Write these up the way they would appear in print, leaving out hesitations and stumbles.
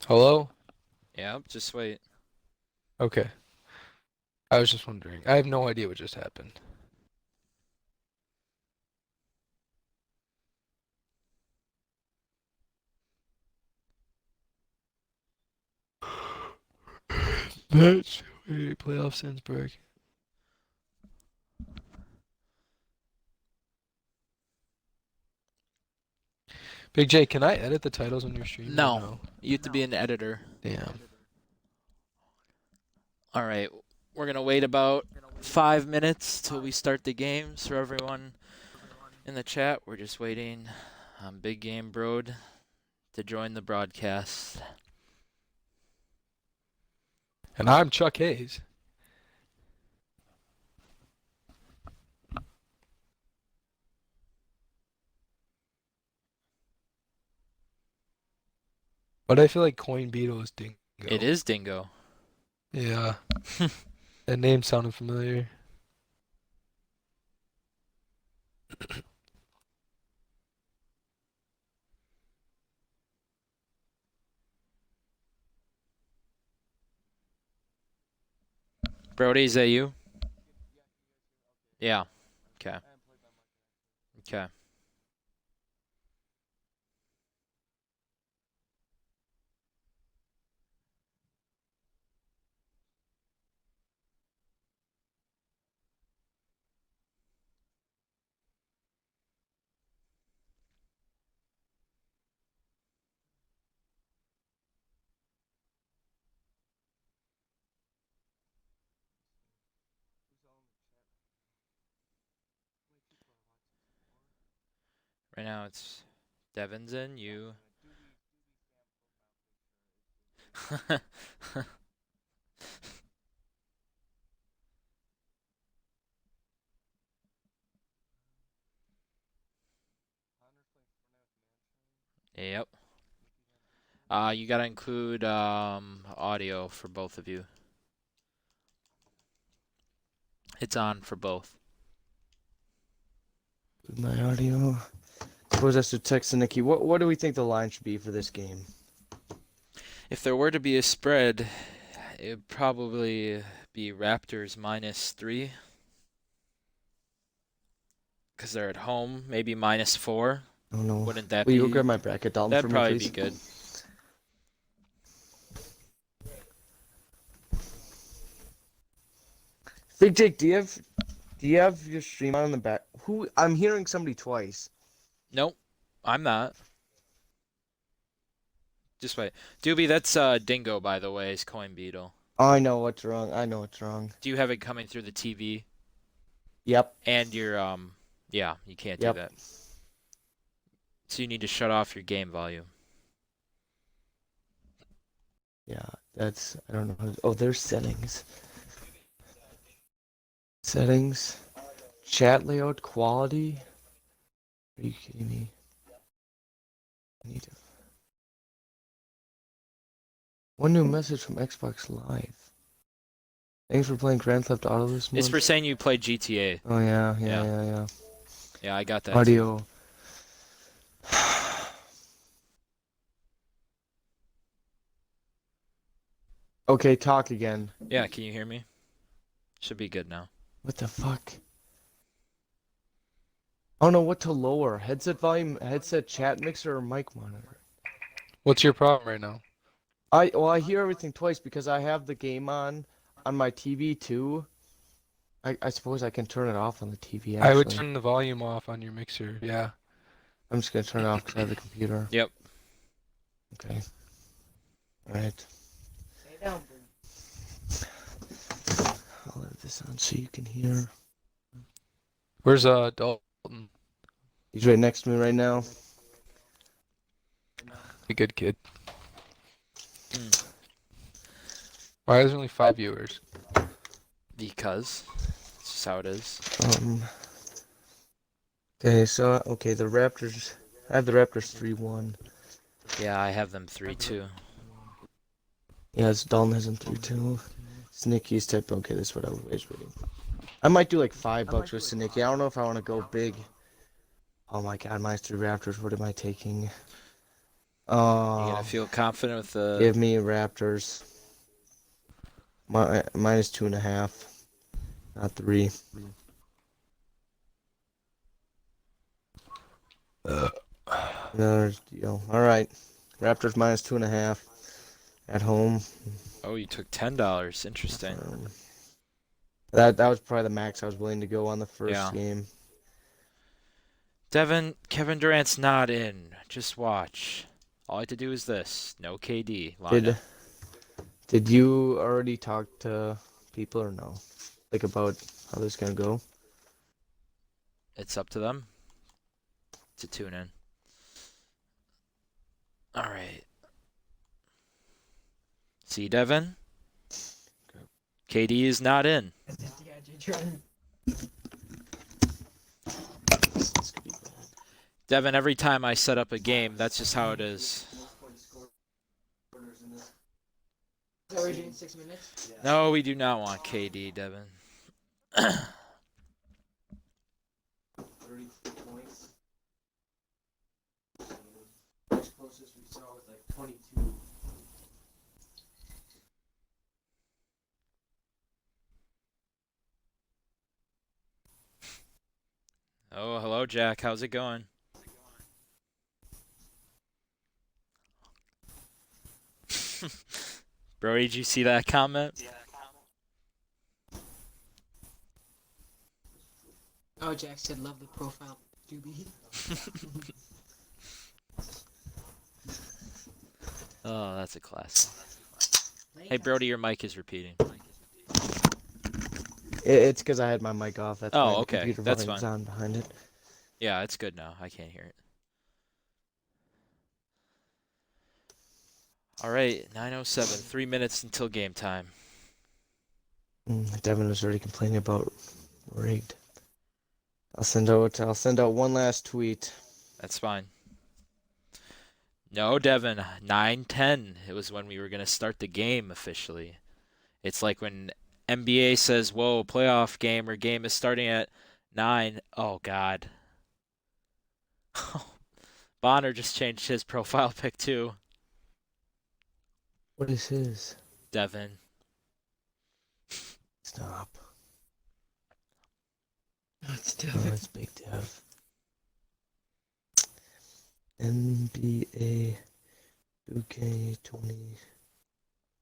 Hello? Yep, just wait. Okay. I was just wondering. I have no idea what just happened. That's playoff since break. Big J, can I edit the titles on your stream or No, no? you have to be an editor. Damn. All right, we're gonna wait about 5 minutes till we start the games for everyone in the chat. We're just waiting on Big Game Broad to join the broadcast. And I'm Chuck Hayes. But I feel like Coin Beetle is It Dingo. is Dingo. Yeah. That name sounded familiar. Brody, is that you? Yeah. Okay. Okay. Right now it's Devin's in, you. Yep. You gotta include audio for both of you. It's on for both. My audio. Suppose I should text Nikki. What do we think the line should be for this game? If there were to be a spread, it would probably be Raptors -3 because they're at home. Maybe -4. I don't know. Wouldn't that Will you go be? grab my bracket, Dalton, That'd for me, probably please? be good. Big Jake, do you have your stream on in the back? Who? I'm hearing somebody twice. Nope, I'm not. Just wait. Doobie, that's Dingo, by the way, is Coin Beetle. Oh, I know what's wrong. I know what's wrong. Do you have it coming through the TV? Yep. And your yeah, you can't do Yep. that. So you need to shut off your game volume. Yeah. That's. I don't know. Oh, there's settings. Settings. Chat layout quality. Are you kidding me? I need to. One new message from Xbox Live. Thanks for playing Grand Theft Auto this month. It's for saying you played GTA. Oh yeah, Yeah. yeah. Yeah, I got that too. Audio. Okay, talk again. Yeah, can you hear me? Should be good now. What the fuck? I don't know what to lower. Headset volume, headset chat mixer, or mic monitor. What's your problem right now? I hear everything twice because I have the game on my TV too. I suppose I can turn it off on the TV I would actually. turn the volume off on your mixer. Yeah. I'm just gonna turn it off because I have the computer. Yep. Okay. All right. I'll leave this on so you can hear. Where's Dalton? He's right next to me right now. A good kid. Mm. Why is there only 5 viewers? Because it's just how it is. Okay, so the Raptors. I have the Raptors 3-1. Yeah, I have them 3-2. Yeah, it's Dalton has them 3-2. Snicky's type. Okay, this is what I was waiting. I might do like $5 with Snicky. I don't know if I want to go big. Oh my god, -3 Raptors. What am I taking? You gonna Oh, feel confident with the? give me Raptors. Minus 2.5, not 3. Another deal. All right, Raptors minus 2.5 at home. Oh, you took $10. Interesting. That was probably the max I was willing to go on the first Yeah. game. Devin, Kevin Durant's not in. Just watch. All I have to do is this. No KD lineup. Did you already talk to people or no? Like about how this is gonna go? It's up to them to tune in. All right. See, Devin? KD is not in. Devin, every time I set up a game, that's just how it is. So we're doing 6 minutes? No, we do not want KD, Devin. 32 points. Next closest we saw was like 22. Oh, hello, Jack. How's it going? Bro, did you see that comment? Oh, Jack said love the profile. Doobie. Oh, that's a class. Hey, Brody, your mic is repeating. It's because I had my mic off. That's Oh, why the okay. computer That's volume's fine. on behind it. Yeah, it's good now. I can't hear it. All right, 9:07. 3 minutes until game time. Devin was already complaining about rigged. I'll send out one last tweet. That's fine. No, Devin. 9:10. It was when we were gonna start the game officially. It's like when NBA says, "Whoa, playoff game or game is starting at 9." Oh God. Bonner just changed his profile pic too. What is his? Devin. Stop. Let's do Oh, it's Big Dev. NBA 2K20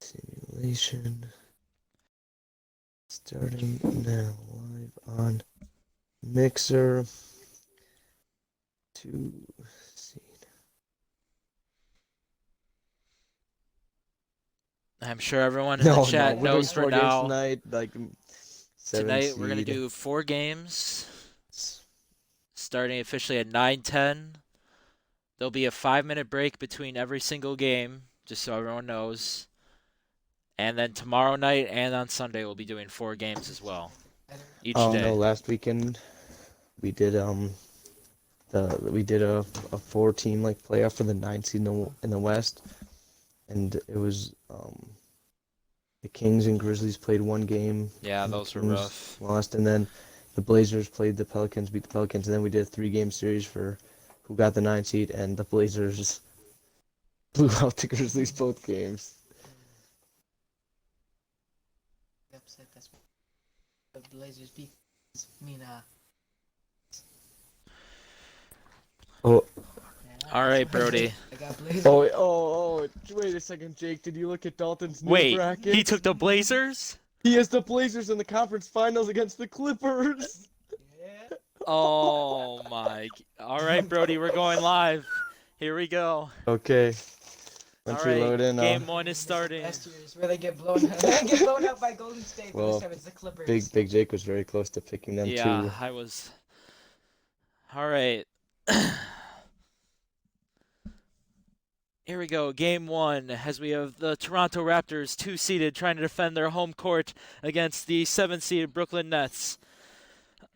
simulation. Starting now, live on Mixer. 2 seed. I'm sure everyone in the chat we're doing knows for 4 games now. tonight. Like 7 Tonight we're gonna seed. do 4 games, starting officially at 9:10. There'll be a 5-minute break between every single game, just so everyone knows. And then tomorrow night and on Sunday we'll be doing 4 games as well, each day. No, last weekend we did we did a 4-team like playoff for the 9th seed in the West, and it was the Kings and Grizzlies played 1 game. Yeah, and the those were Kings rough. lost, and then the Blazers played the Pelicans, beat the Pelicans, and then we did a 3-game series for who got the 9th seed, and the Blazers blew out the Grizzlies both games. upset. That's the Blazers beat. I mean, Oh, All right, Brody. I got Blazers. oh, wait a second, Jake. Did you look at Dalton's new Wait, bracket? he took the Blazers? He has the Blazers in the conference finals against the Clippers. Yeah. Oh my. All right, Brody, we're going live. Here we go. Okay. Once All we right, load in, game 1 is starting. Last year is where they get blown out. They get blown out by Golden State. But Well, this time it's the Clippers. Big Jake was very close to picking them Yeah, too. I was. All right. Here we go, game 1, as we have the Toronto Raptors, 2-seeded, trying to defend their home court against the 7-seeded Brooklyn Nets.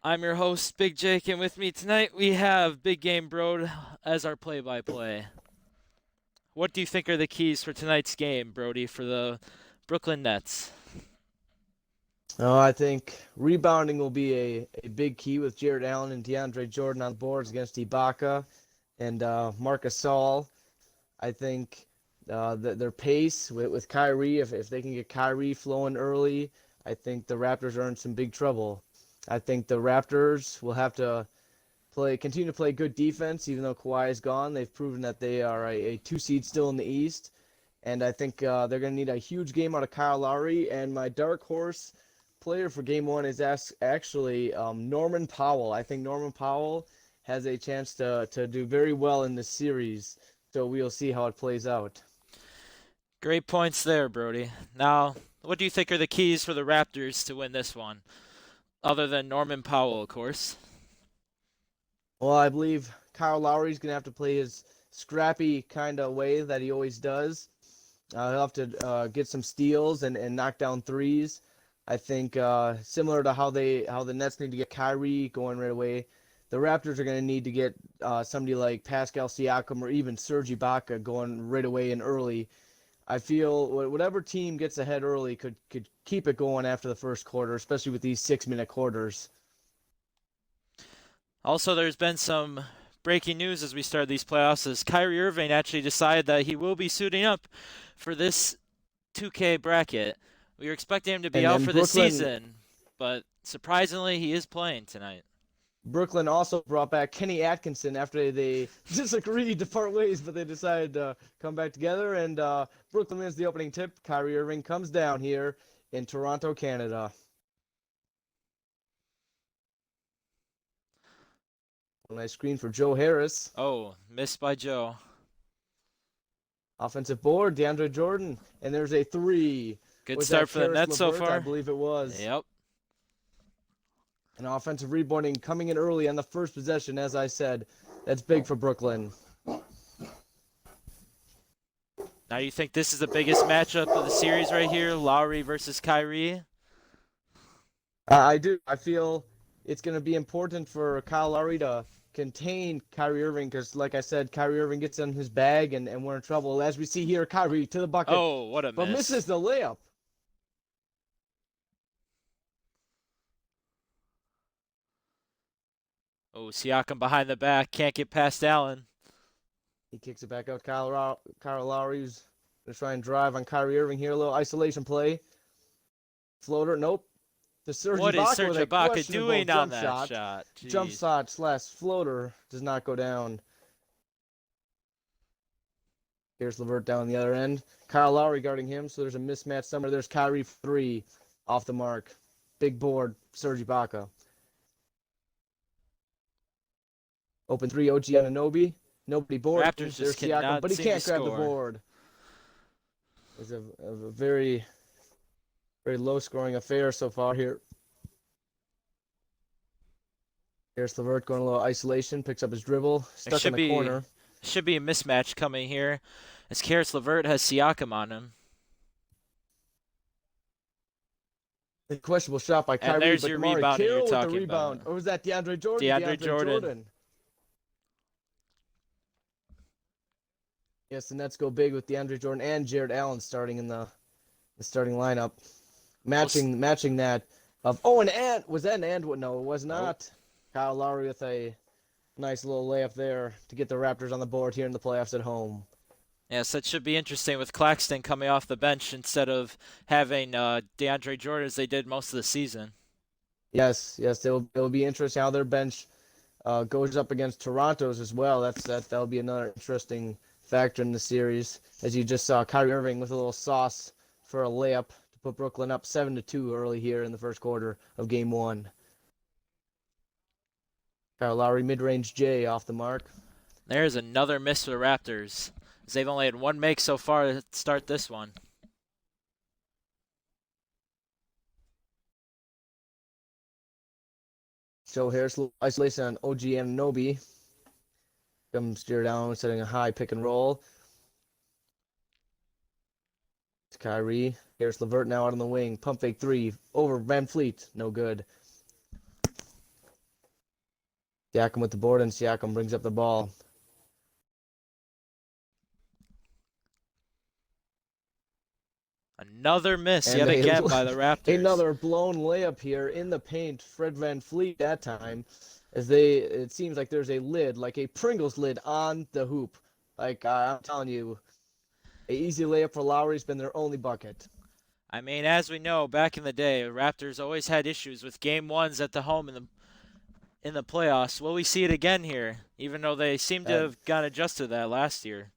I'm your host, Big Jake, and with me tonight we have Big Game Brode as our play-by-play. What do you think are the keys for tonight's game, Brody, for the Brooklyn Nets? Oh, I think rebounding will be a big key with Jared Allen and DeAndre Jordan on the boards against Ibaka and Marc Gasol. I think their pace with Kyrie, if they can get Kyrie flowing early, I think the Raptors are in some big trouble. I think the Raptors will have to continue to play good defense, even though Kawhi is gone. They've proven that they are a 2 seed still in the East. And I think they're going to need a huge game out of Kyle Lowry. And my dark horse player for game one is actually Norman Powell. I think Norman Powell has a chance to do very well in this series. So we'll see how it plays out. Great points there, Brody. Now, what do you think are the keys for the Raptors to win this one? Other than Norman Powell, of course. Well, I believe Kyle Lowry's going to have to play his scrappy kind of way that he always does. He'll have to get some steals and knock down threes. I think similar to how the Nets need to get Kyrie going right away, the Raptors are going to need to get somebody like Pascal Siakam or even Serge Ibaka going right away and early. I feel whatever team gets ahead early could keep it going after the first quarter, especially with these 6-minute quarters. Also, there's been some breaking news as we start these playoffs as Kyrie Irving actually decided that he will be suiting up for this 2K bracket. We were expecting him to be out for the season, but surprisingly, he is playing tonight. Brooklyn also brought back Kenny Atkinson after they disagreed to part ways, but they decided to come back together, and Brooklyn wins the opening tip. Kyrie Irving comes down here in Toronto, Canada. A nice screen for Joe Harris. Oh, missed by Joe. Offensive board, DeAndre Jordan, and there's a three. Good Was start that for the Karis Nets so LeVert? far. I believe it was. Yep. An offensive rebounding coming in early on the first possession, as I said. That's big for Brooklyn. Now you think this is the biggest matchup of the series right here, Lowry versus Kyrie? I do. I feel it's going to be important for Kyle Lowry to contain Kyrie Irving because, like I said, Kyrie Irving gets in his bag and we're in trouble. As we see here, Kyrie to the bucket. Oh, what a but miss. misses the layup. Oh, Siakam behind the back. Can't get past Allen. He kicks it back out. Kyle Lowry's going to try and drive on Kyrie Irving here. A little isolation play. Floater. Nope. The Serge What is Ibaka Serge with a Ibaka questionable doing on jump that shot? shot? Jump Jeez. shot / floater does not go down. Here's LeVert down the other end. Kyle Lowry guarding him, so there's a mismatch somewhere. There's Kyrie for three off the mark. Big board, Serge Ibaka. Open three, OG Anunoby. Nobody board. Raptors There's just Siakam, cannot but he seem can't to grab the score. board. It's a very, very low-scoring affair so far here. Here's LeVert going a little isolation, picks up his dribble, stuck in the corner. Should be a mismatch coming here as Karis LeVert has Siakam on him. A questionable shot by Kyrie, And there's but your Damari rebound Carroll you're with the talking rebound. about. Or was that DeAndre Jordan? DeAndre Jordan. Yes, the Nets go big with DeAndre Jordan and Jared Allen starting in the starting lineup. Matching that of and was that an and? No, it was not. Kyle Lowry with a nice little layup there to get the Raptors on the board here in the playoffs at home. Yes, that should be interesting with Claxton coming off the bench instead of having DeAndre Jordan as they did most of the season. Yes, it'll be interesting how their bench goes up against Toronto's as well. That'll be another interesting factor in the series, as you just saw Kyrie Irving with a little sauce for a layup to put Brooklyn up 7-2 early here in the first quarter of game one. Kyle Lowry mid-range J off the mark. There's another miss for the Raptors, as they've only had one make so far to start this one. Joe Harris, isolation on OG Anunoby. Comes steer down, setting a high pick and roll. It's Kyrie. Harris LeVert now out on the wing. Pump fake three. Over Van Fleet. No good. Siakam with the board, and Siakam brings up the ball. Another miss And yet again by the Raptors. Another blown layup here in the paint. Fred Van Fleet that time. It seems like there's a lid, like a Pringles lid on the hoop. Like I'm telling you, an easy layup for Lowry's been their only bucket. I mean, as we know, back in the day, Raptors always had issues with game ones at the home in the playoffs. Will we see it again here? Even though they seem to That have got adjusted to that last year.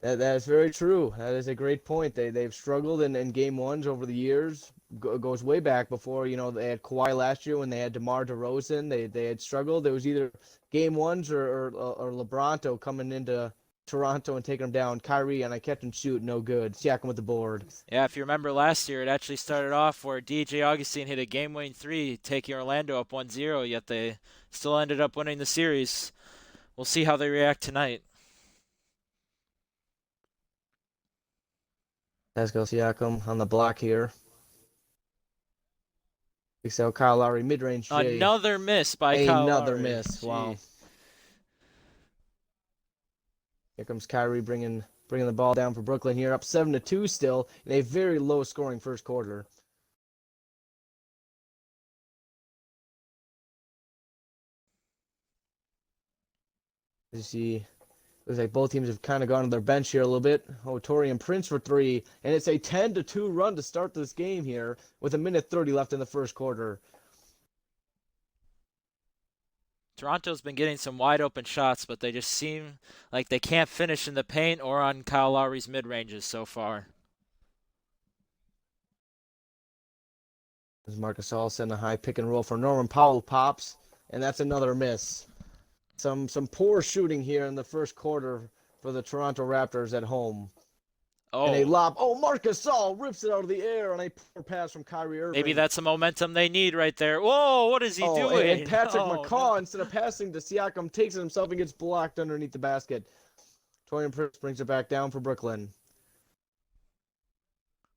that is very true. That is a great point. They've struggled in game ones over the years. Goes way back before they had Kawhi last year when they had DeMar DeRozan. They had struggled. It was either game ones or LeBronto coming into Toronto and taking them down. Kyrie on a catch and shoot, no good. Siakam with the board. Yeah, if you remember last year, it actually started off where DJ Augustine hit a game-winning three, taking Orlando up 1-0, yet they still ended up winning the series. We'll see how they react tonight. Pascal Siakam on the block here. Picks out Kyle Lowry mid-range. Another miss by Kyle Another Lowry. miss. Gee. Wow. Here comes Kyrie bringing the ball down for Brooklyn here, up 7-2 still in a very low-scoring first quarter. As you see, looks like both teams have kind of gone to their bench here a little bit. Oh, Torian Prince for three, and it's a 10-2 run to start this game here with 1:30 left in the first quarter. Toronto's been getting some wide open shots, but they just seem like they can't finish in the paint or on Kyle Lowry's mid-ranges so far. As Marcus All sending a high pick and roll for Norman Powell pops, and that's another miss. Some poor shooting here in the first quarter for the Toronto Raptors at home. And a lob. Oh, Marcus All rips it out of the air on a poor pass from Kyrie Irving. Maybe that's the momentum they need right there. Whoa, what is he doing? And Patrick McCaw, no. instead of passing to Siakam, takes it himself and gets blocked underneath the basket. Torian Prince brings it back down for Brooklyn.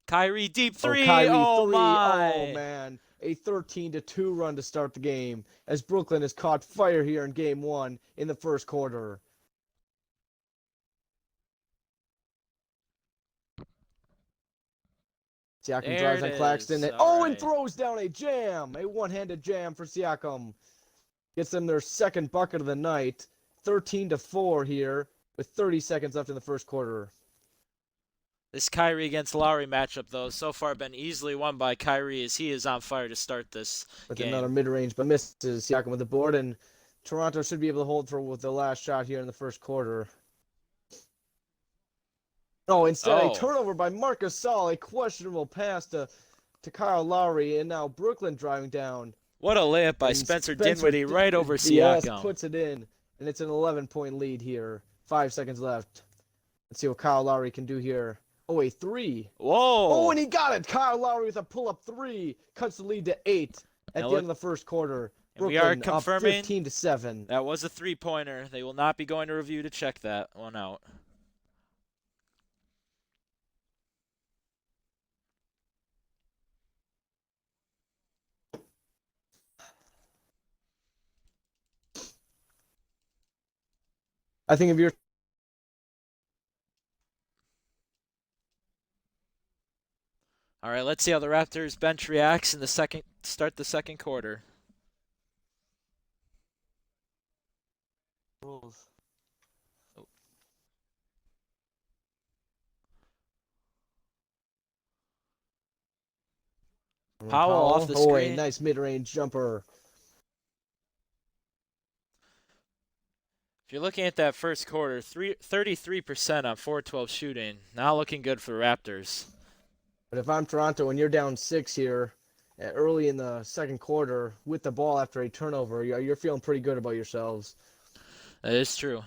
Kyrie deep three. Kyrie oh three. my. Oh, man. A 13-2 run to start the game as Brooklyn has caught fire here in game one in the first quarter. Siakam drives on Claxton and throws down a jam. A one-handed jam for Siakam. Gets them their second bucket of the night. 13-4 here with 30 seconds left in the first quarter. This Kyrie against Lowry matchup, though, so far been easily won by Kyrie as he is on fire to start this with game. Another mid-range, but misses Siakam with the board, and Toronto should be able to hold for with the last shot here in the first quarter. Oh, instead a turnover by Marcus Saul, a questionable pass to Kyle Lowry, and now Brooklyn driving down. What a layup by Spencer Dinwiddie right over Siakam. Yes, puts it in, and it's an 11-point lead here. 5 seconds left. Let's see what Kyle Lowry can do here. Oh, a three. Whoa. Oh, and he got it. Kyle Lowry with a pull-up three. Cuts the lead to 8 at the end of the first quarter. Brooklyn we are confirming up 15-7. That was a three-pointer. They will not be going to review to check that one out. I think if you're All right, let's see how the Raptors bench reacts in the start the second quarter. rules. Powell off the screen. Oh, a nice mid-range jumper. If you're looking at that first quarter, 33% on 4-12 shooting. Not looking good for the Raptors. But if I'm Toronto and you're down 6 here early in the second quarter with the ball after a turnover, you're feeling pretty good about yourselves. That is true.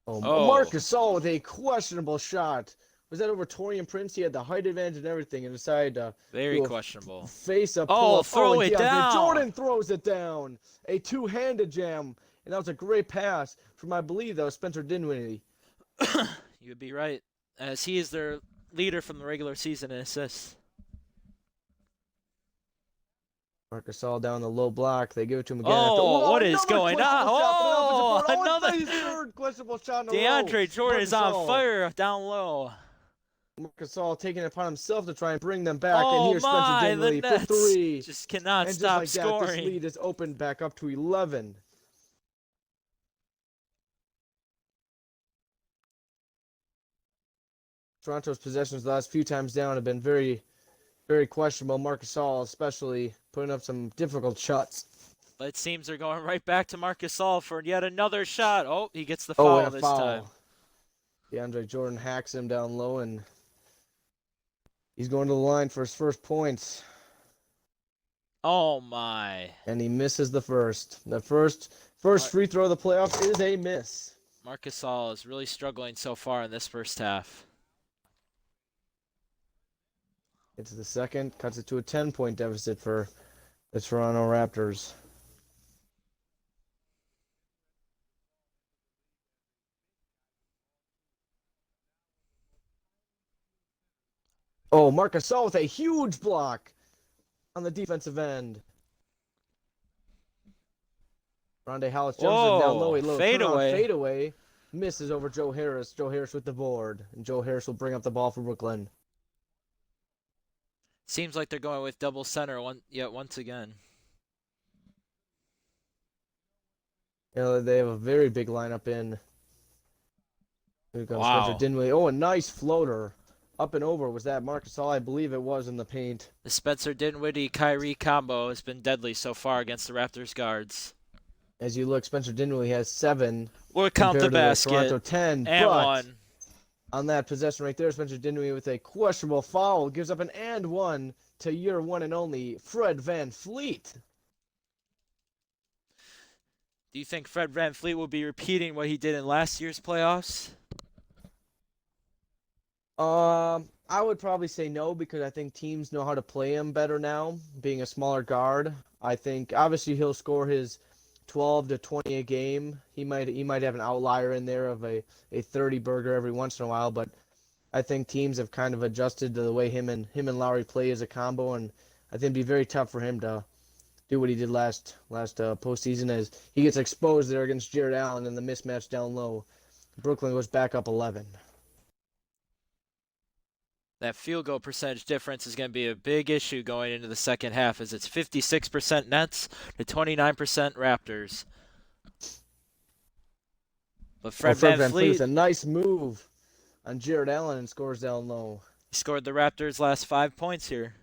Oh. Marcus Gasol with a questionable shot. Was that over Torian Prince? He had the height advantage and everything and decided to Very questionable. Face up. Throw it down. Jordan throws it down. A two-handed jam. And that was a great pass from, I believe, that was Spencer Dinwiddie. You would be right, as he is their leader from the regular season in assists. Marcus Gasol down the low block. They give it to him again. What is going on? Another third questionable shot in a DeAndre Jordan is on fire down low. Marcus Gasol taking it upon himself to try and bring them back. Oh, and here's Spencer Dinwiddie for three. Just cannot and stop just like scoring. that, this lead is opened back up to 11. Toronto's possessions the last few times down have been very, very questionable. Marcus Gasol especially putting up some difficult shots. But it seems they're going right back to Marcus Gasol for yet another shot. Oh, he gets the Oh, foul and a this foul. time. DeAndre Jordan hacks him down low, and he's going to the line for his first points. Oh my. And he misses the first. The first free throw of the playoffs is a miss. Marcus Gasol is really struggling so far in this first half. It's the second, cuts it to a 10-point deficit for the Toronto Raptors. Oh, Marcus Gasol with a huge block on the defensive end. Rondae Hollis jumps it down low. A little fade away. Misses over Joe Harris. Joe Harris with the board. And Joe Harris will bring up the ball for Brooklyn. Seems like they're going with double center once again. You know, they have a very big lineup in. Here comes Wow. Spencer Dinwiddie. Oh, a nice floater. Up and over. Was that Marcus Gasol? I believe it was in the paint. The Spencer Dinwiddie-Kyrie combo has been deadly so far against the Raptors guards. As you look, Spencer Dinwiddie has 7. We'll count the basket. Toronto 10. And but 1. on that possession right there, Spencer Dinwiddie with a questionable foul gives up an and 1 to your one and only Fred VanVleet. Do you think Fred VanVleet will be repeating what he did in last year's playoffs? I would probably say no, because I think teams know how to play him better now, being a smaller guard. I think obviously he'll score his 12 to 20 a game. He might have an outlier in there of a 30 burger every once in a while, but I think teams have kind of adjusted to the way him and Lowry play as a combo, and I think it'd be very tough for him to do what he did last postseason, as he gets exposed there against Jared Allen in the mismatch down low. Brooklyn goes back up 11. That field goal percentage difference is going to be a big issue going into the second half, as it's 56% Nets to 29% Raptors. But Fred VanVleet with a nice move on Jared Allen and scores down low. He scored the Raptors' last 5 points here.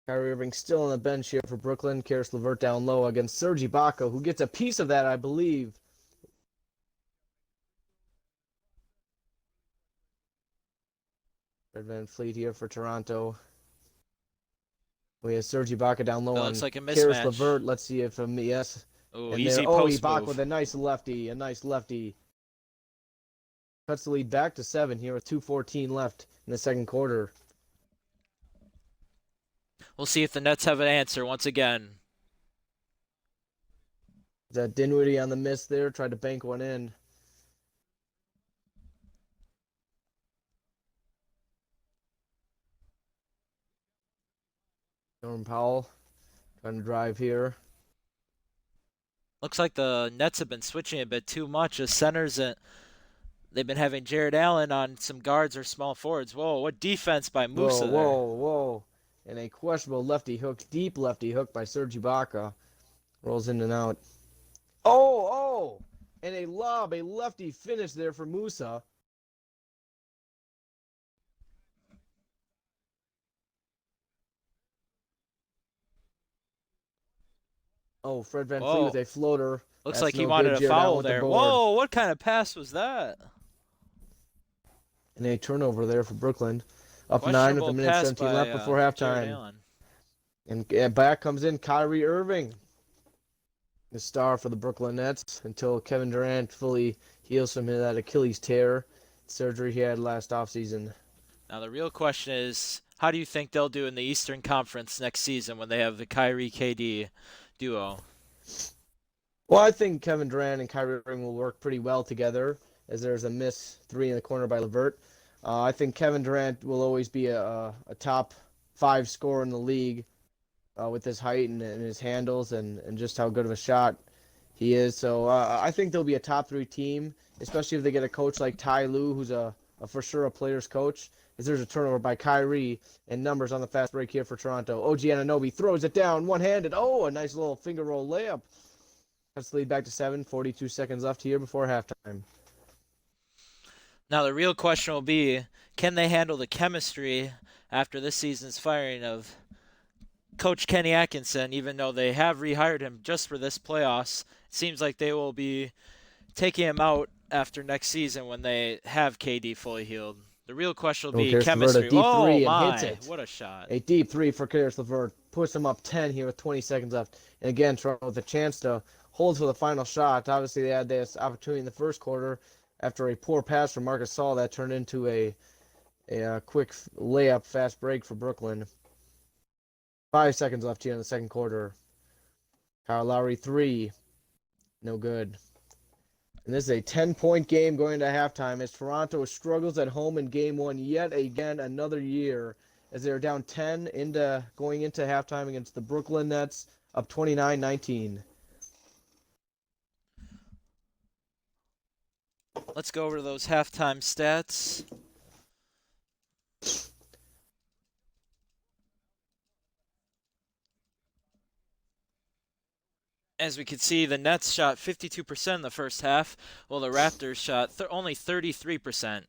Kyrie Irving still on the bench here for Brooklyn. Karis LeVert down low against Serge Ibaka, who gets a piece of that, I believe. Fred VanVleet here for Toronto. We have Serge Ibaka down low. Looks like a mismatch. Karis LeVert, let's see if yes. Oh, easy post Ibaka move. with a nice lefty. Cuts the lead back to 7 here with 2:14 left in the second quarter. We'll see if the Nets have an answer once again. Is that Dinwiddie on the miss there? Tried to bank one in. Norman Powell trying to drive here. Looks like the Nets have been switching a bit too much as centers. They've been having Jared Allen on some guards or small forwards. Whoa, what defense by Musa there. Whoa. And a questionable deep lefty hook by Serge Ibaka. Rolls in and out. Oh! And a lefty finish there for Musa. Oh, Fred VanVleet with a floater. Looks That's like he no wanted good. a Jared foul Allen with the there. board. Whoa, what kind of pass was that? And a turnover there for Brooklyn. Up 9 with a minute 17 left before halftime. And back comes in Kyrie Irving, the star for the Brooklyn Nets, until Kevin Durant fully heals from that Achilles tear surgery he had last offseason. Now the real question is, how do you think they'll do in the Eastern Conference next season when they have the Kyrie-KD duo? Well, I think Kevin Durant and Kyrie Irving will work pretty well together, as there's a miss 3 in the corner by LeVert. I think Kevin Durant will always be a top 5 scorer in the league with his height and his handles and just how good of a shot he is. So I think they'll be a top 3 team, especially if they get a coach like Ty Lue, who's for sure a player's coach. As there's a turnover by Kyrie and numbers on the fast break here for Toronto. OG Anunoby throws it down one-handed. Oh, a nice little finger roll layup Cuts the lead back to 7. 42 seconds left here before halftime. Now the real question will be, can they handle the chemistry after this season's firing of Coach Kenny Atkinson? Even though they have rehired him just for this playoffs, it seems like they will be taking him out after next season when they have KD fully healed. The real question will be Karis LeVert, chemistry. a deep Oh three and my, hits it. what a shot. A deep three for Karis LeVert. Puts him up 10 here with 20 seconds left. And again, Toronto with a chance to hold for the final shot. Obviously, they had this opportunity in the first quarter after a poor pass from Marcus Gasol that turned into a quick layup, fast break for Brooklyn. 5 seconds left here in the second quarter. Kyle Lowry 3. No good. And this is a 10-point game going into halftime as Toronto struggles at home in game 1 yet again another year as they're down 10 going into halftime against the Brooklyn Nets up 29-19. Let's go over those halftime stats. As we can see, the Nets shot 52% in the first half, while the Raptors shot only 33%.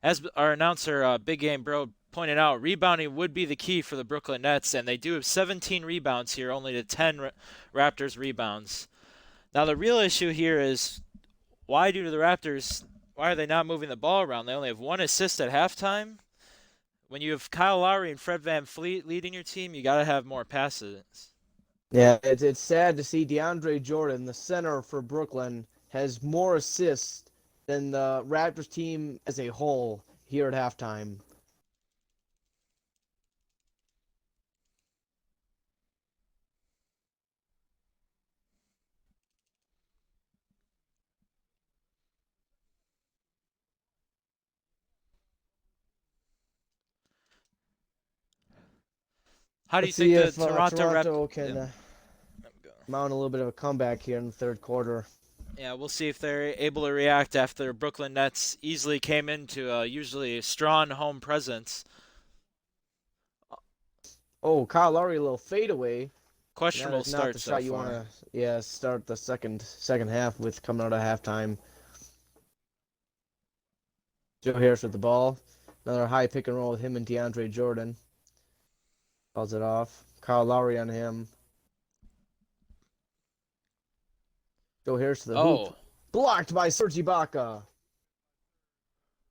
As our announcer, Big Game Bro, pointed out, rebounding would be the key for the Brooklyn Nets, and they do have 17 rebounds here, only to 10 Raptors rebounds. Now, the real issue here is, why are they not moving the ball around? They only have 1 assist at halftime. When you have Kyle Lowry and Fred VanVleet leading your team, you got to have more passes. Yeah, it's sad to see DeAndre Jordan, the center for Brooklyn, has more assists than the Raptors team as a whole here at halftime. How do you Let's see think if the Toronto Toronto Raptors can mount a little bit of a comeback here in the third quarter. Yeah, we'll see if they're able to react after Brooklyn Nets easily came into usually a strong home presence. Oh, Kyle Lowry, a little fadeaway. Questionable That is not start the so shot you far. want to start the second half with coming out of halftime. Joe Harris with the ball. Another high pick and roll with him and DeAndre Jordan. Calls it off. Kyle Lowry on him. Joe Harris to the hoop. Blocked by Serge Ibaka.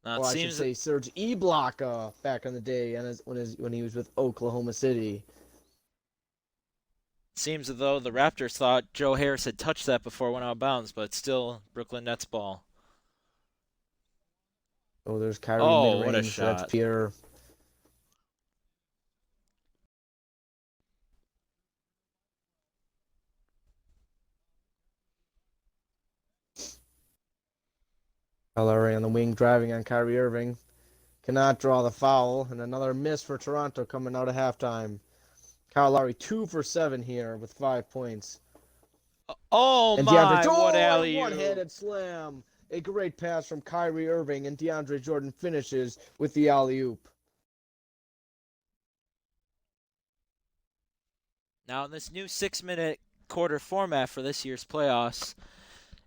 Now Or I should say Serge Ibaka back in the day when he was with Oklahoma City. seems as though the Raptors thought Joe Harris had touched that before it went out of bounds, but it's still Brooklyn Nets ball. Oh, there's Kyrie what a mid-range. shot. That's Pierre. Lowry on the wing driving on Kyrie Irving. Cannot draw the foul. And another miss for Toronto coming out of halftime. Kyle Lowry 2 for 7 here with 5 points. Oh And my, DeAndre what Jordan, alley-oop. one-handed slam. A great pass from Kyrie Irving, and DeAndre Jordan finishes with the alley-oop. Now in this new 6-minute quarter format for this year's playoffs,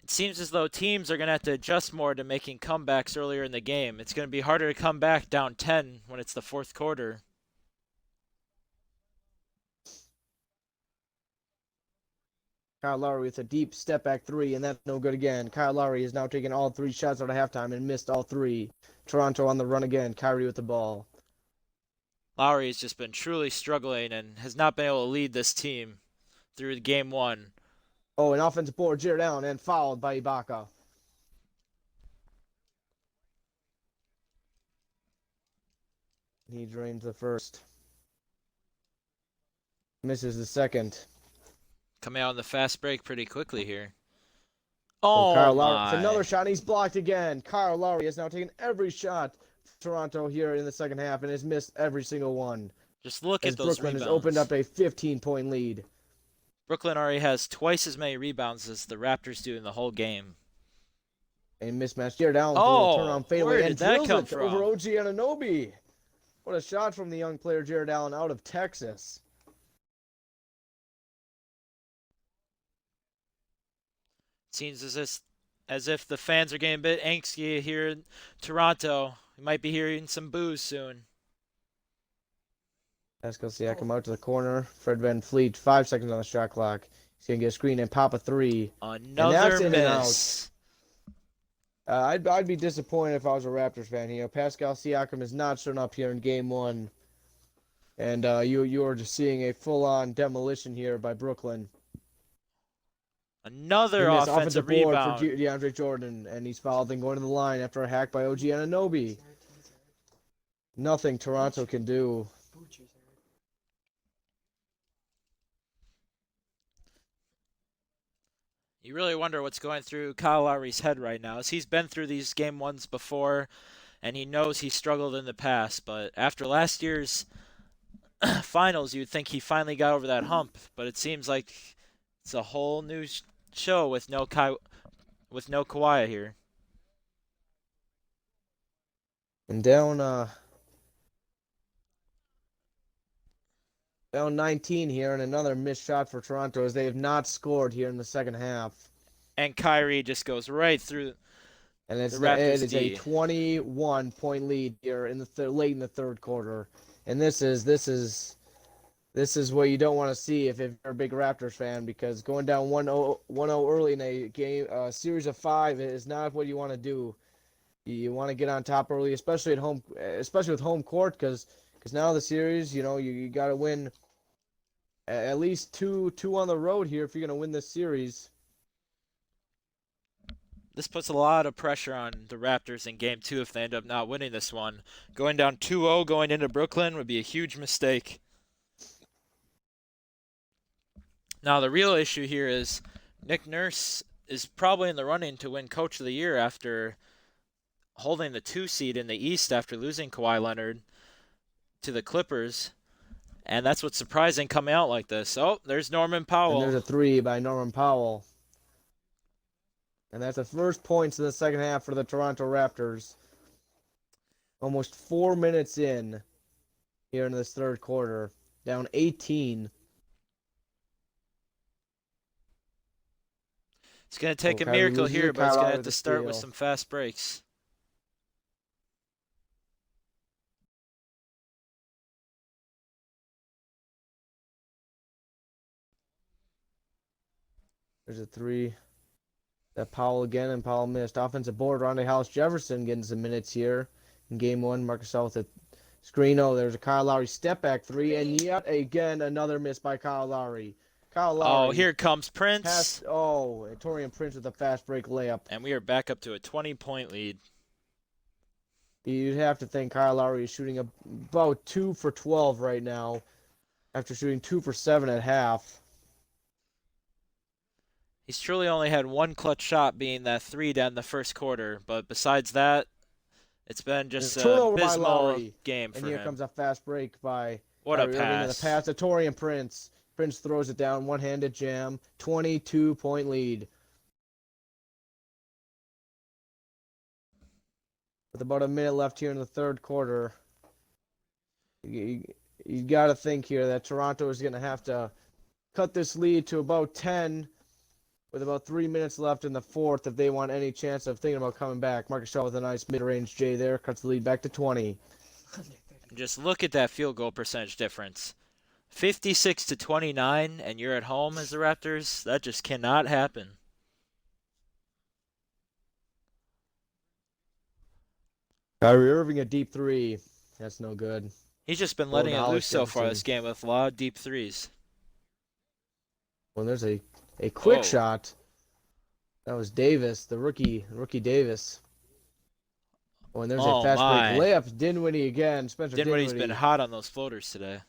it seems as though teams are going to have to adjust more to making comebacks earlier in the game. It's going to be harder to come back down 10 when it's the fourth quarter. Kyle Lowry with a deep step-back 3, and that's no good again. Kyle Lowry has now taken all 3 shots out of halftime and missed all 3. Toronto on the run again. Kyrie with the ball. Lowry has just been truly struggling and has not been able to lead this team through game 1. Oh, an offensive board, Jared Allen, and fouled by Ibaka. He drains the first. Misses the second. Coming out in the fast break pretty quickly here. Kyle Lowry my. with another shot, and he's blocked again. Kyle Lowry has now taken every shot for Toronto here in the second half and has missed every single one. Just look as at those Brooklyn rebounds. has opened up a 15-point lead. Brooklyn already has twice as many rebounds as the Raptors do in the whole game. A mismatch. Jared Allen for a turnaround fadeaway where did and that drills come it from? over OG Anunoby. What a shot from the young player Jared Allen out of Texas. Seems as if the fans are getting a bit angsty here in Toronto. We might be hearing some boos soon. Pascal Siakam out to the corner. Fred VanVleet, 5 seconds on the shot clock. He's going to get a screen and pop a three. Another in and out. miss. I'd be disappointed if I was a Raptors fan here. Pascal Siakam is not showing up here in Game 1. And you are just seeing a full-on demolition here by Brooklyn. Another Offensive offensive board rebound. for DeAndre Jordan. And he's fouled and going to the line after a hack by OG Anunoby. Nothing Toronto can do. You really wonder what's going through Kyle Lowry's head right now, as he's been through these game ones before, and he knows he struggled in the past. But after last year's finals, you'd think he finally got over that hump. But it seems like it's a whole new show with no Kawhi here. And down 19 here, and another missed shot for Toronto as they have not scored here in the second half. And Kyrie just goes right through. And it Raptors is a 21-point lead here in the late in the third quarter. And this is what you don't want to see if you're a big Raptors fan, because going down 1-0 early in a game, series of 5 is not what you want to do. You want to get on top early, especially at home, especially with home court, because now the series, you got to win at least two on the road here if you're going to win this series. This puts a lot of pressure on the Raptors in Game 2 if they end up not winning this one. Going down 2-0 going into Brooklyn would be a huge mistake. Now, the real issue here is Nick Nurse is probably in the running to win Coach of the Year after holding the 2 seed in the East after losing Kawhi Leonard to the Clippers. And that's what's surprising coming out like this. Oh, there's Norman Powell. And there's a 3 by Norman Powell. And that's the first points in the second half for the Toronto Raptors. Almost 4 minutes in here in this third quarter. Down 18. It's going to take a Kyrie miracle loses here, it. but it's Kyle going to Lowry have to with the start with steal. some fast breaks. There's a 3. That Powell again, and Powell missed. Offensive board, Rondae Hollis-Jefferson getting some minutes here in Game 1. Marcus Gasol with a screen. Oh, there's a Kyle Lowry step-back 3, and yet again another miss by Kyle Lowry. Kyle Lowry. Oh, here comes Prince. Torian Prince with a fast break layup. And we are back up to a 20-point lead. You'd have to think Kyle Lowry is shooting about 2 for 12 right now after shooting 2 for 7 at half. He's truly only had one clutch shot, being that 3 down the first quarter. But besides that, it's been just an abysmal game for him. And here comes a fast break by what Kyrie a Irving, and pass. the pass to Torian Prince. Prince throws it down, one-handed jam, 22-point lead. With about a minute left here in the third quarter, you got to think here that Toronto is going to have to cut this lead to about 10 with about 3 minutes left in the fourth if they want any chance of thinking about coming back. Marcus Shaw with a nice mid-range J there, cuts the lead back to 20. Just look at that field goal percentage difference. 56 to 29, and you're at home as the Raptors. That just cannot happen. Kyrie Irving a deep 3. That's no good. He's just been letting it loose so far this game with a lot of deep threes. Well, there's a quick Whoa. shot. That was Davis, the rookie Davis. Oh, and there's a fast break layup. Dinwiddie again. Spencer Dinwiddie's Dinwiddie. been hot on those floaters today.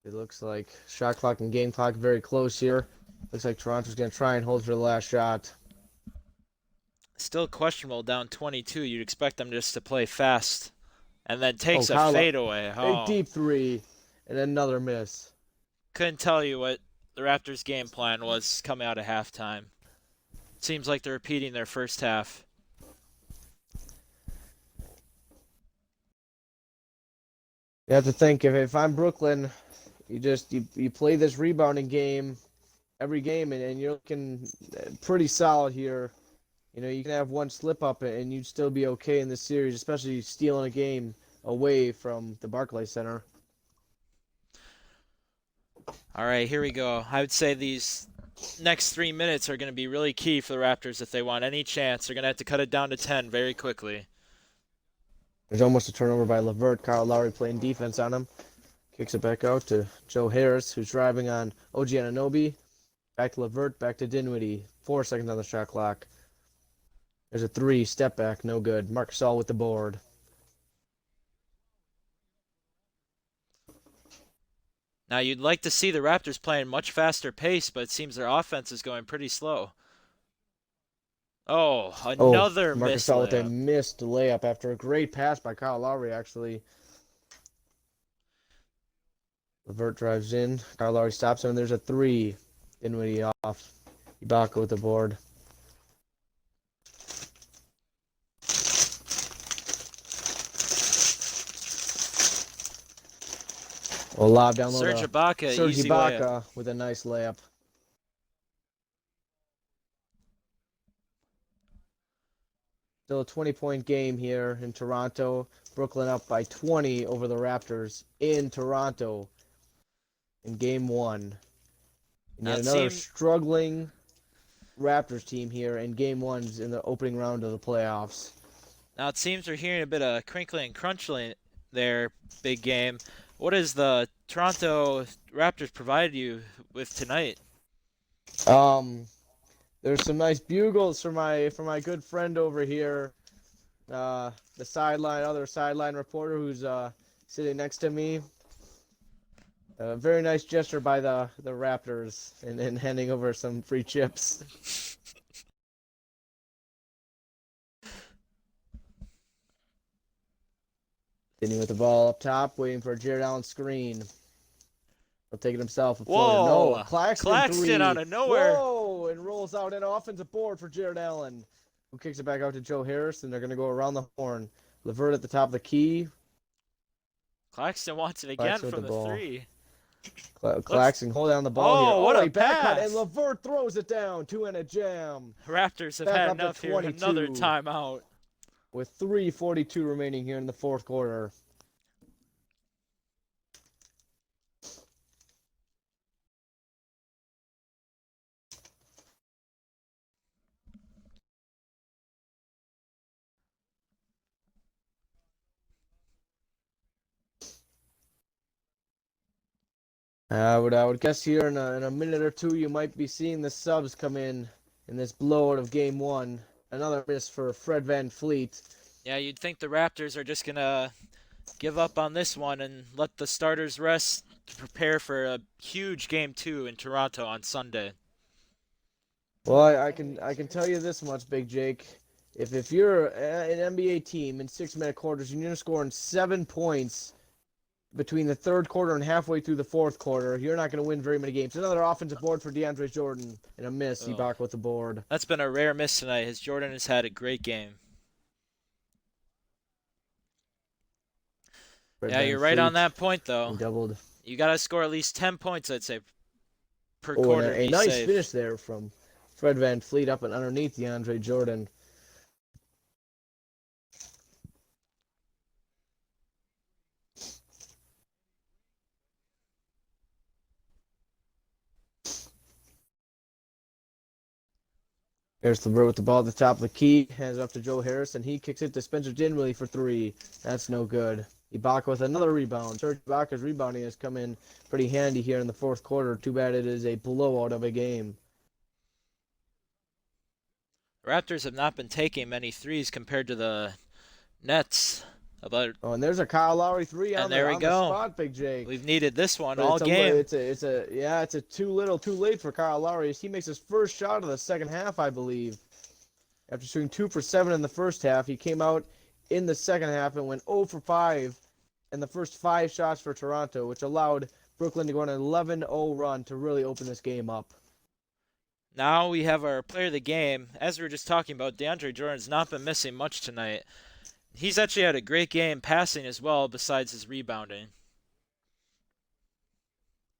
It looks like shot clock and game clock very close here. Looks like Toronto's going to try and hold for the last shot. Still questionable down 22. You'd expect them just to play fast. And then takes Kyle, a fadeaway. A deep 3 and another miss. Couldn't tell you what the Raptors' game plan was coming out of halftime. Seems like they're repeating their first half. You have to think if I'm Brooklyn, you play this rebounding game every game, and you're looking pretty solid here. You know, you can have one slip up and you'd still be okay in this series, especially stealing a game away from the Barclays Center. All right, here we go. I would say these next 3 minutes are going to be really key for the Raptors if they want any chance. They're going to have to cut it down to 10 very quickly. There's almost a turnover by LeVert. Kyle Lowry playing defense on him. Kicks it back out to Joe Harris, who's driving on OG Anunoby. Back to LeVert, back to Dinwiddie. 4 seconds on the shot clock. There's a 3, step back, no good. Marc Gasol with the board. Now, you'd like to see the Raptors playing much faster pace, but it seems their offense is going pretty slow. Oh, another Marc missed Gasol with a layup. missed layup after a great pass by Kyle Lowry, actually. LeVert drives in. Kyle Lowry stops him, and there's a 3. Dinwiddie off. Ibaka with the board. Well, lob down low. Serge Ibaka, Serge easy layup. Ibaka with a nice layup. Still a 20-point game here in Toronto. Brooklyn up by 20 over the Raptors in Toronto in game 1. And yet another struggling Raptors team here in game 1's in the opening round of the playoffs. Now, it seems we're hearing a bit of crinkling and crunching there, big game. What has the Toronto Raptors provided you with tonight? There's some nice bugles for my good friend over here, the other sideline reporter who's sitting next to me. A very nice gesture by the Raptors and handing over some free chips. Denny with the ball up top, waiting for a Jared Allen screen. He'll take it himself. Whoa! No, Claxton out of nowhere. Whoa! And rolls out an offensive board for Jared Allen, who kicks it back out to Joe Harris, and they're going to go around the horn. LeVert at the top of the key. Claxton wants it again from the 3. Claxton hold down the ball here. What a back cut, pass. and LeVert throws it down. 2-handed jam. Raptors have Back had up to enough here. 22. Another timeout. With 3:42 remaining here in the fourth quarter. I would guess here in a minute or two you might be seeing the subs come in this blowout of game 1. Another miss for Fred VanVleet. Yeah, you'd think the Raptors are just going to give up on this one and let the starters rest to prepare for a huge game 2 in Toronto on Sunday. Well, I can tell you this much, Big Jake. If you're an NBA team in 6-minute quarters and you're scoring 7 points between the third quarter and halfway through the fourth quarter, you're not going to win very many games. Another offensive board for DeAndre Jordan and a miss. Ibaka with the board. That's been a rare miss tonight, as Jordan has had a great game. Yeah, you're right on that point, though. Doubled. You got to score at least 10 points, I'd say, per quarter. A nice finish there from Fred VanVleet up and underneath DeAndre Jordan. Here's LeVert with the ball at the top of the key. Hands it up to Joe Harris, and he kicks it to Spencer Dinwiddie for 3. That's no good. Ibaka with another rebound. Serge Ibaka's rebounding has come in pretty handy here in the fourth quarter. Too bad it is a blowout of a game. The Raptors have not been taking many threes compared to the Nets. And there's a Kyle Lowry 3 on the spot, Big Jake. We've needed this one all game. It's a too little, too late for Kyle Lowry. He makes his first shot of the second half, I believe. After shooting 2 for 7 in the first half, he came out in the second half and went 0 for 5 in the first 5 shots for Toronto, which allowed Brooklyn to go on an 11-0 run to really open this game up. Now we have our player of the game. As we were just talking about, DeAndre Jordan's not been missing much tonight. He's actually had a great game passing as well, besides his rebounding.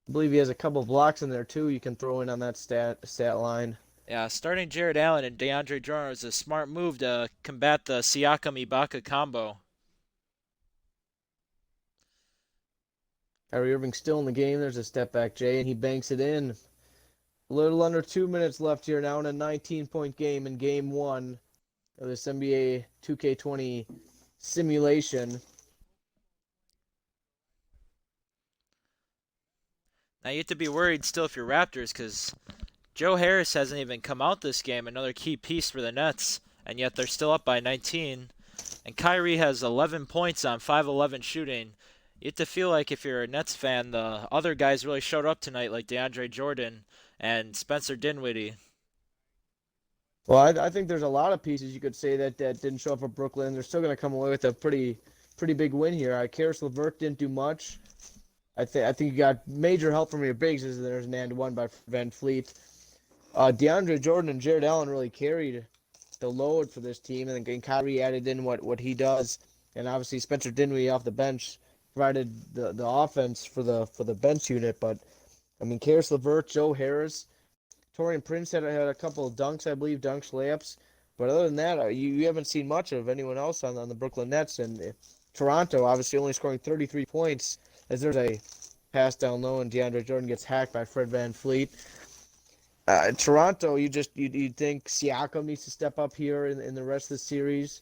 I believe he has a couple blocks in there too. You can throw in on that stat line. Yeah, starting Jared Allen and DeAndre Jordan was a smart move to combat the Siakam-Ibaka combo. Kyrie Irving still in the game. There's a step back, Jay, and he banks it in. A little under 2 minutes left here now in a 19-point game in Game 1 of this NBA 2K20 simulation. Now you have to be worried still if you're Raptors because Joe Harris hasn't even come out this game, another key piece for the Nets, and yet they're still up by 19. And Kyrie has 11 points on 5-11 shooting. You have to feel like if you're a Nets fan, the other guys really showed up tonight, like DeAndre Jordan and Spencer Dinwiddie. Well, I think there's a lot of pieces you could say that didn't show up for Brooklyn. They're still going to come away with a pretty big win here. Karis LeVert didn't do much. I think you got major help from your bigs as there's an and one by Van Fleet. DeAndre Jordan and Jared Allen really carried the load for this team, and then Kyrie added in what he does, and obviously Spencer Dinwiddie off the bench provided the offense for the bench unit. But I mean, Karis LeVert, Joe Harris, Taurean Prince had a couple of dunks, I believe, layups. But other than that, you haven't seen much of anyone else on the Brooklyn Nets. And Toronto obviously only scoring 33 points as there's a pass down low and DeAndre Jordan gets hacked by Fred Van Fleet. Toronto, you think Siakam needs to step up here in the rest of the series.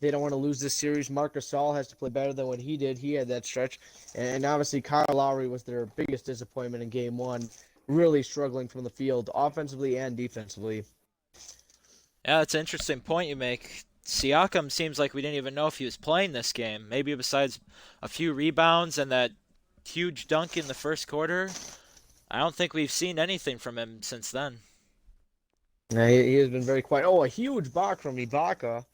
They don't want to lose this series. Marc Gasol has to play better than what he did. He had that stretch. And obviously Kyle Lowry was their biggest disappointment in Game 1. Really struggling from the field, offensively and defensively. Yeah, that's an interesting point you make. Siakam seems like we didn't even know if he was playing this game. Maybe besides a few rebounds and that huge dunk in the first quarter, I don't think we've seen anything from him since then. Yeah, he has been very quiet. Oh, a huge block from Ibaka.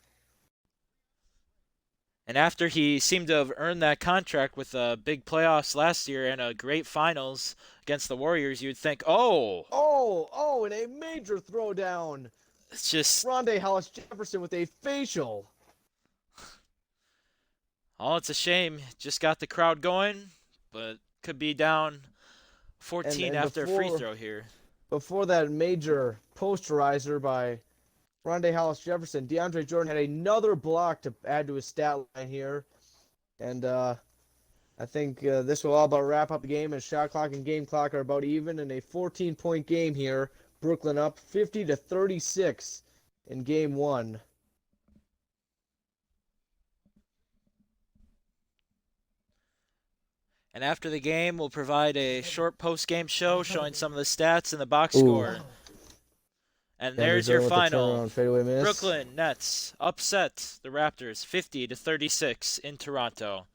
And after he seemed to have earned that contract with big playoffs last year and a great finals against the Warriors, you'd think, and a major throwdown. it's just, Rondé Hollis Jefferson with a facial. it's a shame. Just got the crowd going, but could be down 14 And after a free throw here. Before that major posterizer by Rondé Hollis Jefferson, DeAndre Jordan had another block to add to his stat line here. And I think this will all about wrap up the game, as shot clock and game clock are about even in a 14-point game here. Brooklyn up 50-36 in Game 1. And after the game, we'll provide a short post-game show showing some of the stats and the box score. And there's your final. Brooklyn Nets upset the Raptors 50-36 in Toronto.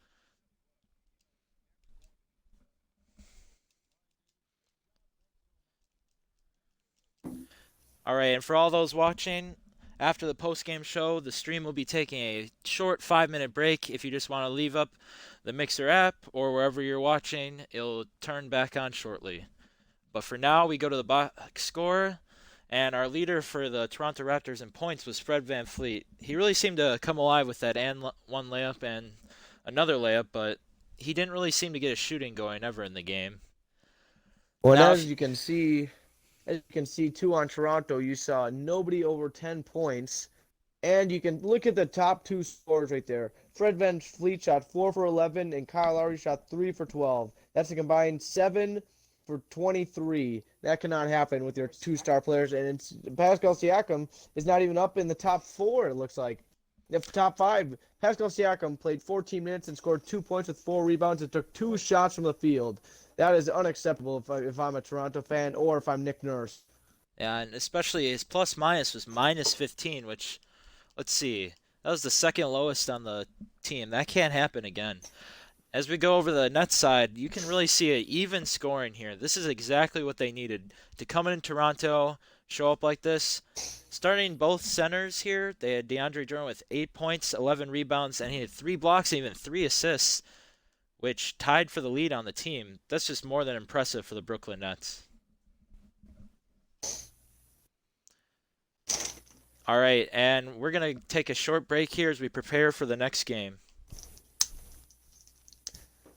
All right, and for all those watching, after the post-game show, the stream will be taking a short 5-minute break. If you just want to leave up the Mixer app or wherever you're watching, it'll turn back on shortly. But for now, we go to the box score. And our leader for the Toronto Raptors in points was Fred Van Fleet. He really seemed to come alive with that and one layup and another layup, but he didn't really seem to get his shooting going ever in the game. Well, now, as you can see too on Toronto, you saw nobody over 10 points. And you can look at the top two scores right there. Fred Van Fleet shot 4 for 11, and Kyle Lowry shot 3 for 12. That's a combined 7 for 23. That cannot happen with your two-star players. And Pascal Siakam is not even up in the top 4, it looks like. The top 5. Pascal Siakam played 14 minutes and scored 2 points with 4 rebounds and took 2 shots from the field. That is unacceptable if I'm a Toronto fan or if I'm Nick Nurse. Yeah, and especially his plus-minus was minus 15, which, let's see, that was the second lowest on the team. That can't happen again. As we go over the Nets side, you can really see an even scoring here. This is exactly what they needed to come in Toronto, show up like this. Starting both centers here, they had DeAndre Jordan with 8 points, 11 rebounds, and he had 3 blocks and even 3 assists, which tied for the lead on the team. That's just more than impressive for the Brooklyn Nets. All right, and we're going to take a short break here as we prepare for the next game.